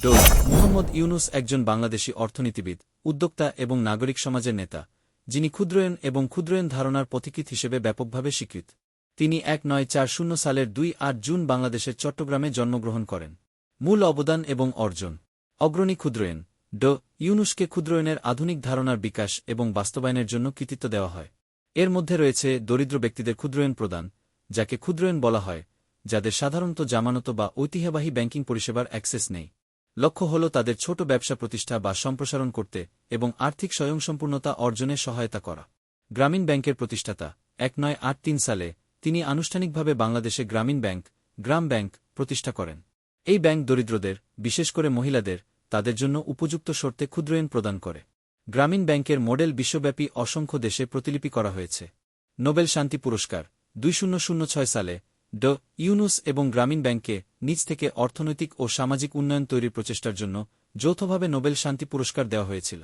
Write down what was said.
ড মুহাম্মদ ইউনুস একজন বাংলাদেশী অর্থনীতিবিদ, উদ্যোক্তা এবং নাগরিক সমাজের নেতা, যিনি ক্ষুদ্রায়ন এবং ক্ষুদ্রায়ন ধারণার পথিকৃৎ হিসেবে ব্যাপকভাবে স্বীকৃত। তিনি 1940 সালের 2 জুন বাংলাদেশের চট্টগ্রামে জন্মগ্রহণ করেন। মূল অবদান এবং অর্জন। অগ্রণী ক্ষুদ্রায়ন। ড ইউনুসকে ক্ষুদ্রায়নের আধুনিক ধারণার বিকাশ এবং বাস্তবায়নের জন্য কৃতিত্ব দেওয়া হয়। এর মধ্যে রয়েছে দরিদ্র ব্যক্তিদের ক্ষুদ্রায়ন প্রদান, যাকে ক্ষুদ্রায়ন বলা হয়, যাদের সাধারণত জামানত বা ঐতিহ্যবাহী ব্যাংকিং পরিষেবার অ্যাক্সেস নেই। লক্ষ্য হল তাদের ছোট ব্যবসা প্রতিষ্ঠা বা সম্প্রসারণ করতে এবং আর্থিক স্বয়ংসম্পূর্ণতা অর্জনে সহায়তা করা। গ্রামীণ ব্যাংকের প্রতিষ্ঠাতা। 1983 সালে তিনি আনুষ্ঠানিকভাবে বাংলাদেশে গ্রামীণ ব্যাংক, গ্রাম ব্যাংক প্রতিষ্ঠা করেন। এই ব্যাংক দরিদ্রদের, বিশেষ করে মহিলাদের, তাদের জন্য উপযুক্ত শর্তে ক্ষুদ্রায়ন প্রদান করে। গ্রামীণ ব্যাংকের মডেল বিশ্বব্যাপী অসংখ্য দেশে প্রতিলিপি করা হয়েছে। নোবেল শান্তি পুরস্কার। 2006 সালে ড ইউনুস এবং গ্রামীণ ব্যাংককে নিজ থেকে অর্থনৈতিক ও সামাজিক উন্নয়ন তৈরির প্রচেষ্টার জন্য যৌথভাবে নোবেল শান্তি পুরস্কার দেওয়া হয়েছিল।